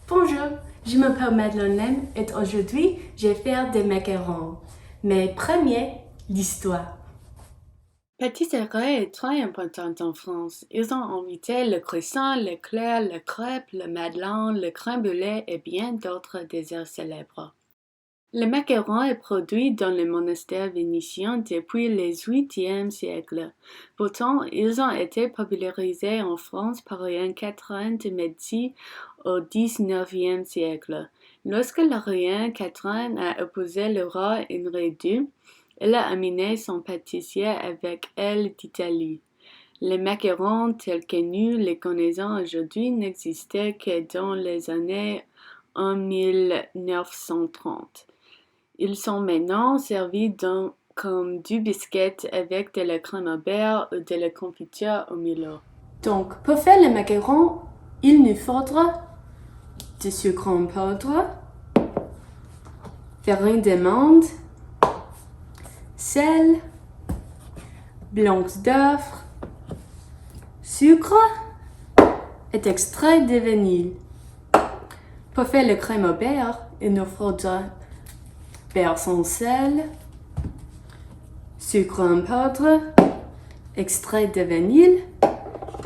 Bonjour, je m'appelle Madeleine et aujourd'hui je vais faire des macarons. Mais premier, l'histoire. Pâtisserie est très importante en France. Ils ont invité le croissant, l'éclair, le crêpe, le madeleine, le crème brûlée et bien d'autres desserts célèbres. Le macaron est produit dans les monastères vénitiens depuis le 8e siècle. Pourtant, ils ont été popularisés en France par Catherine de Médicis au 19e siècle. Lorsque la reine Catherine a épousé le roi Henri II, elle a amené son pâtissier avec elle d'Italie. Les macarons tels que nous les connaissons aujourd'hui n'existaient que dans les années 1930. Ils sont maintenant servis comme du biscuit avec de la crème au beurre ou de la confiture au Milo. Donc, pour faire les macarons, il nous faudra du sucre en poudre, farine d'amande, sel, blanc d'œuf, sucre et extrait de vanille. Pour faire la crème au beurre, il nous faudra beurre sans sel, sucre en poudre, extrait de vanille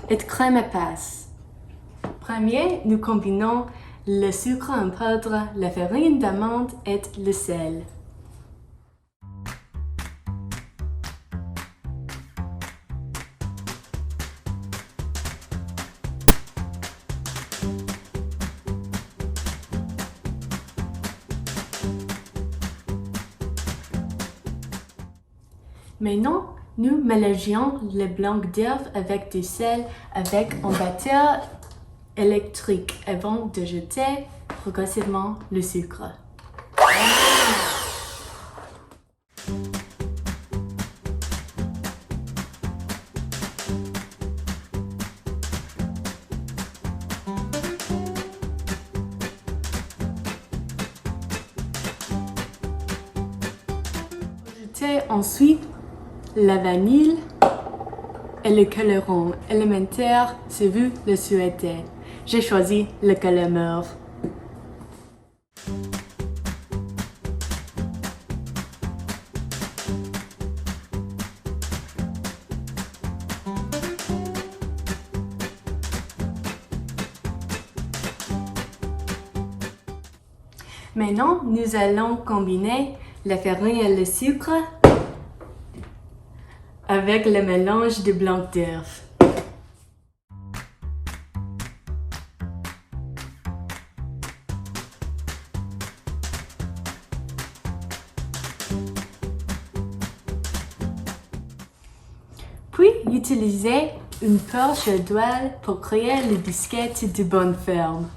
et crème à passe. Premier, nous combinons le sucre en poudre, la farine d'amande et le sel. Maintenant, nous mélangeons le blanc d'œuf avec du sel avec un batteur électrique avant de jeter progressivement le sucre. Ajoutez ensuite la vanille et le colorant élémentaire si vous le souhaitez. J'ai choisi le couleur mauve. Maintenant, nous allons combiner la farine et le sucre avec le mélange de blanc d'œuf. Puis, utilisez une poche d'huile pour créer les biscuits de bonne forme.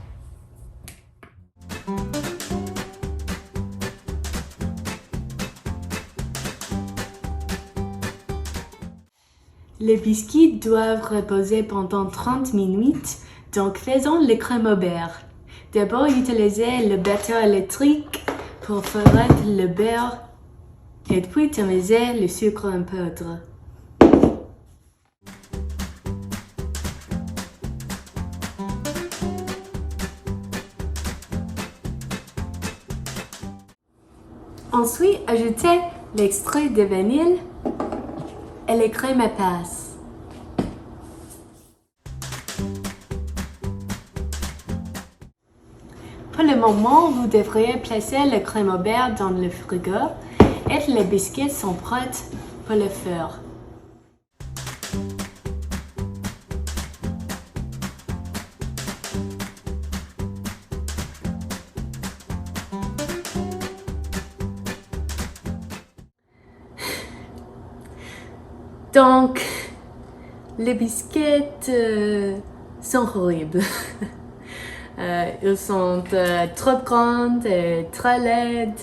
Les biscuits doivent reposer pendant 30 minutes, donc faisons le crème au beurre. D'abord, utilisez le batteur électrique pour faire le beurre et puis tamiser le sucre en poudre. Ensuite, ajoutez l'extrait de vanille et les crèmes à passe. Pour le moment, vous devriez placer la crème au beurre dans le frigo et les biscuits sont prêts pour le faire. Donc, les biscuits sont horribles. Ils sont trop grands et très laids,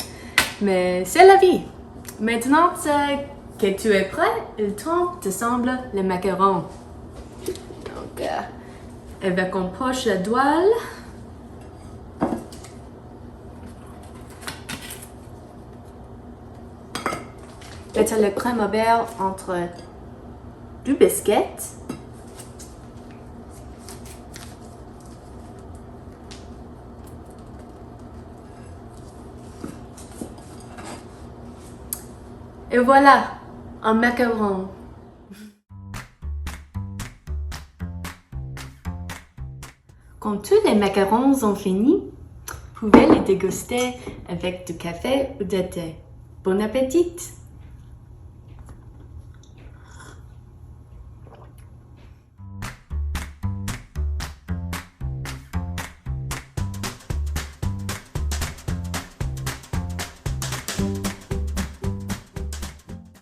mais c'est la vie. Maintenant que tu es prêt, il temps d'assembler les macarons. Donc, avec une poche d'huile, mettez le crème au beurre entre du biscuit Et voilà, un macaron. Quand tous les macarons ont fini, vous pouvez les déguster avec du café ou du thé. Bon appétit!